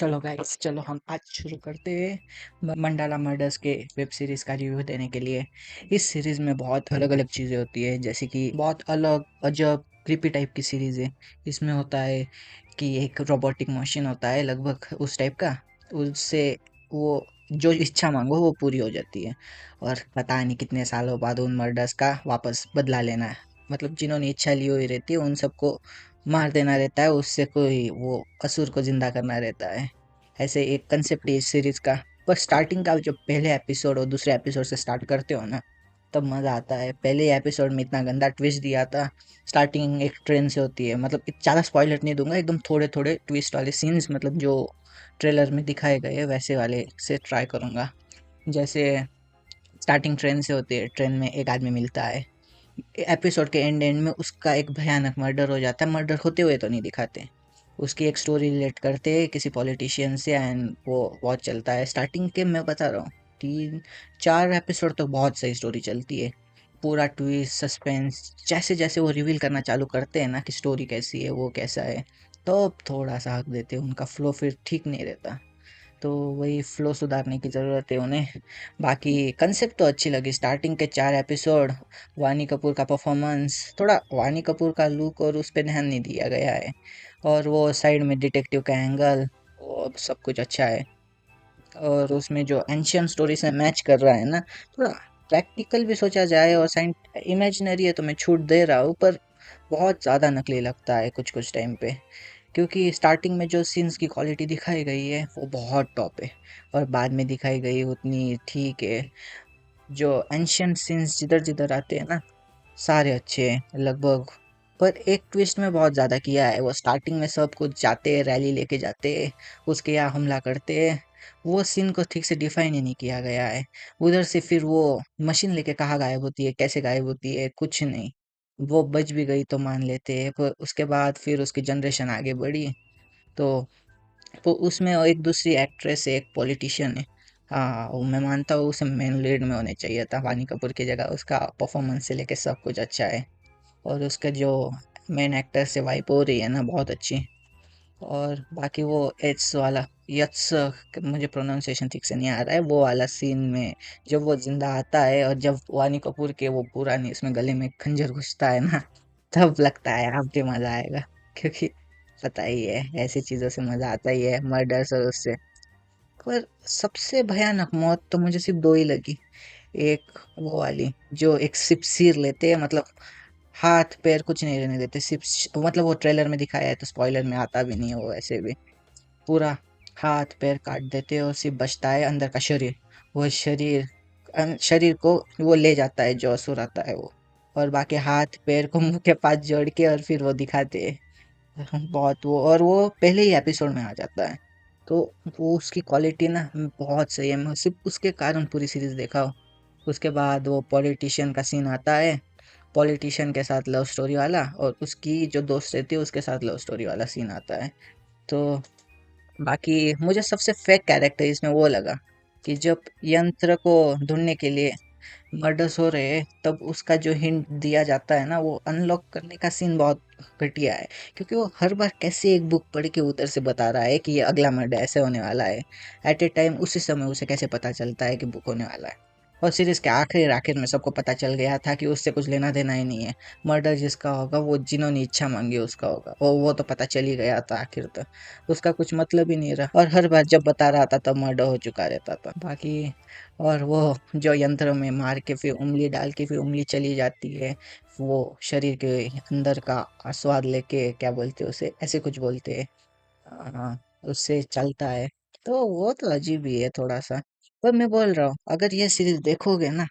चलो गाइस, चलो हम आज शुरू करते हैं मंडाला मर्डर्स के वेब सीरीज़ का रिव्यू देने के लिए। इस सीरीज़ में बहुत अलग अलग चीज़ें होती है, जैसे कि बहुत अलग अजब क्रीपी टाइप की सीरीज़ है। इसमें होता है कि एक रोबोटिक मशीन होता है लगभग उस टाइप का, उससे वो जो इच्छा मांगो वो पूरी हो जाती है। और पता नहीं कितने सालों बाद उन मर्डर्स का वापस बदला लेना है, मतलब जिन्होंने इच्छा ली हुई रहती है उन सबको मार देना रहता है, उससे कोई वो असुर को जिंदा करना रहता है। ऐसे एक कंसेप्ट है इस सीरीज का। पर स्टार्टिंग का जब पहले एपिसोड और दूसरे एपिसोड से स्टार्ट करते हो ना, तब मज़ा आता है। पहले एपिसोड में इतना गंदा ट्विस्ट दिया था। स्टार्टिंग एक ट्रेन से होती है, मतलब ज़्यादा स्पॉइलर नहीं दूंगा, एकदम थोड़े थोड़े ट्विस्ट वाले सीन्स, मतलब जो ट्रेलर में दिखाए गए हैं वैसे वाले से ट्राई करूँगा। जैसे स्टार्टिंग ट्रेन से होती है, ट्रेन में एक आदमी मिलता है। एपिसोड के एंड एंड में उसका एक भयानक मर्डर हो जाता है, मर्डर होते हुए तो नहीं दिखाते। उसकी एक स्टोरी रिलेट करते हैं किसी पॉलिटिशियन से, एंड वो बहुत चलता है। स्टार्टिंग के मैं बता रहा हूँ 3-4 एपिसोड तो बहुत सही स्टोरी चलती है। पूरा ट्विस्ट सस्पेंस, जैसे जैसे वो रिवील करना चालू करते हैं ना कि स्टोरी कैसी है वो कैसा है, तो थोड़ा सा हक देते हैं। उनका फ्लो फिर ठीक नहीं रहता, तो वही फ्लो सुधारने की ज़रूरत है उन्हें। बाकी कंसेप्ट तो अच्छी लगी। स्टार्टिंग के 4 एपिसोड, वानी कपूर का परफॉर्मेंस, थोड़ा वानी कपूर का लुक और उस पर ध्यान नहीं दिया गया है, और वो साइड में डिटेक्टिव का एंगल, वो सब कुछ अच्छा है। और उसमें जो एंशियंट स्टोरी से मैच कर रहा है ना, थोड़ा प्रैक्टिकल भी सोचा जाए और साइंस इमेजिनरी है तो मैं छूट दे रहा हूँ, पर बहुत ज़्यादा नकली लगता है कुछ कुछ टाइम पे। क्योंकि स्टार्टिंग में जो सीन्स की क्वालिटी दिखाई गई है वो बहुत टॉप है, और बाद में दिखाई गई उतनी ठीक है। जो एंशियंट सीन्स जिधर जिधर आते हैं ना, सारे अच्छे हैं लगभग। पर एक ट्विस्ट में बहुत ज़्यादा किया है, वो स्टार्टिंग में सब कुछ जाते हैं, रैली लेके जाते हैं, उसके यहाँ हमला करते हैं। वो सीन को ठीक से डिफाइन ही नहीं किया गया है। उधर से फिर वो मशीन लेके कहाँ गायब होती है, कैसे गायब होती है, कुछ नहीं। वो बच भी गई तो मान लेते हैं, पर उसके बाद फिर उसकी जनरेशन आगे बढ़ी, तो वो उसमें एक दूसरी एक्ट्रेस है, एक पॉलिटिशियन है। हाँ, वो मैं मानता हूँ उसे मेन लीड में होने चाहिए था वानी कपूर की जगह। उसका परफॉर्मेंस से लेके सब कुछ अच्छा है, और उसका जो मेन एक्टर से वाइप हो रही है ना, बहुत अच्छी। और बाकी वो एच वाला, यत्स, मुझे प्रोनाउंसिएशन ठीक से नहीं आ रहा है, वो वाला सीन में जब वो जिंदा आता है और जब वानी कपूर के वो पूरा नहीं इसमें गले में खंजर घुसता है ना, तब लगता है अब भी मजा आएगा। क्योंकि पता ही है ऐसी चीजों से मजा आता ही है, मर्डर्स और उससे। पर सबसे भयानक मौत तो मुझे सिर्फ दो ही लगी। एक वो वाली जो एक सिप चीर लेते हैं, मतलब हाथ पैर कुछ नहीं रहने देते, सिर्फ मतलब वो ट्रेलर में दिखाया है तो स्पॉइलर में आता भी नहीं है वो, ऐसे भी पूरा हाथ पैर काट देते हैं और सिर्फ बचता है अंदर का शरीर। वो शरीर शरीर को वो ले जाता है जो असुर आता है वो, और बाकी हाथ पैर को मुंह के पास जोड़ के और फिर वो दिखाते हैं बहुत वो। और वो पहले ही एपिसोड में आ जाता है, तो वो उसकी क्वालिटी ना बहुत सही है। मैं सिर्फ उसके कारण पूरी सीरीज देखा हूँ। उसके बाद वो पॉलिटिशियन का सीन आता है, पॉलिटिशियन के साथ लव स्टोरी वाला, और उसकी जो दोस्त रहती है उसके साथ लव स्टोरी वाला सीन आता है। तो बाकी मुझे सबसे फेक कैरेक्टर इसमें वो लगा कि जब यंत्र को ढूंढने के लिए मर्डर्स हो रहे हैं, तब उसका जो हिंट दिया जाता है ना, वो अनलॉक करने का सीन बहुत घटिया है। क्योंकि वो हर बार कैसे एक बुक पढ़ के उधर से बता रहा है कि ये अगला मर्डर ऐसे होने वाला है, एट ए टाइम उसी समय उसे कैसे पता चलता है कि बुक होने वाला है। और सीरीज के आखिर आखिर में सबको पता चल गया था कि उससे कुछ लेना देना ही नहीं है। मर्डर जिसका होगा वो जिन्होंने इच्छा मांगी उसका होगा, वो तो पता चल ही गया था आखिर तक। उसका कुछ मतलब ही नहीं रहा, और हर बार जब बता रहा था तब मर्डर हो चुका रहता था। बाकी और वो जो यंत्र में मार के फिर उंगली डाल के फिर उंगली चली जाती है, वो शरीर के अंदर का स्वाद लेके, क्या बोलते हैं उसे, ऐसे कुछ बोलते हैं, हाँ, उससे चलता है। तो वो तो अजीब ही है थोड़ा सा। पर मैं बोल रहा हूँ, अगर ये सीरीज देखोगे ना,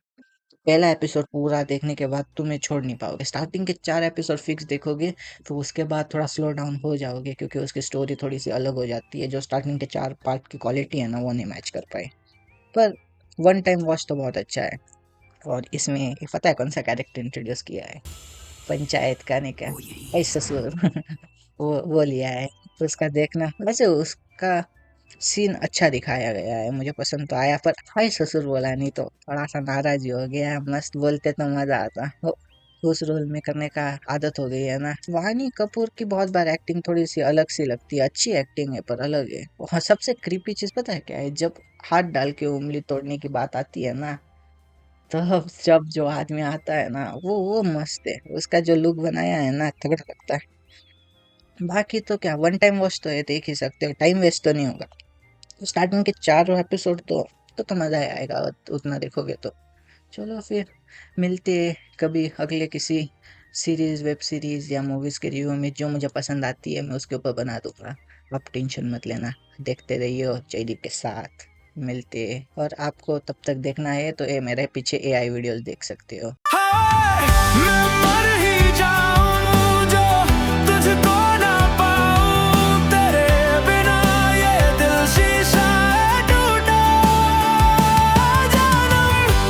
पहला एपिसोड पूरा देखने के बाद तुम्हें छोड़ नहीं पाओगे। स्टार्टिंग के 4 एपिसोड फिक्स देखोगे, तो उसके बाद थोड़ा स्लो डाउन हो जाओगे, क्योंकि उसकी स्टोरी थोड़ी सी अलग हो जाती है। जो स्टार्टिंग के 4 पार्ट की क्वालिटी है ना, वो नहीं मैच कर पाए। पर वन टाइम वॉच तो बहुत अच्छा है। और इसमें पता है कौन सा कैरेक्टर इंट्रोड्यूस किया है? पंचायत का नहीं क्या, ऐ ससुर वो लिया है। तो उसका देखना, वैसे उसका सीन अच्छा दिखाया गया है, मुझे पसंद तो आया। पर हाय ससुर बोला नहीं तो थोड़ा सा नाराज ही हो गया। मस्त बोलते तो मजा आता। उस रोल में करने का आदत हो गई है ना। वानी कपूर की बहुत बार एक्टिंग थोड़ी सी अलग सी लगती है, अच्छी एक्टिंग है पर अलग है। और सबसे क्रीपी चीज पता है क्या है, जब हाथ डाल के उंगली तोड़ने की बात आती है ना, तब जब जो आदमी आता है ना, वो मस्त है। उसका जो लुक बनाया है ना, तगड़ा लगता है। बाकी तो क्या, वन टाइम वॉच तो है, देख ही सकते हो, टाइम वेस्ट तो नहीं होगा। तो स्टार्टिंग के 4 एपिसोड तो मजा ही आएगा उतना देखोगे तो। चलो फिर मिलते हैं कभी अगले किसी सीरीज, वेब सीरीज या मूवीज के रिव्यू में। जो मुझे पसंद आती है मैं उसके ऊपर बना दूंगा, आप टेंशन मत लेना। देखते रहिए जयदीप के साथ। मिलते हैं, और आपको तब तक देखना है तो ये मेरे पीछे एआई वीडियोस देख सकते हो।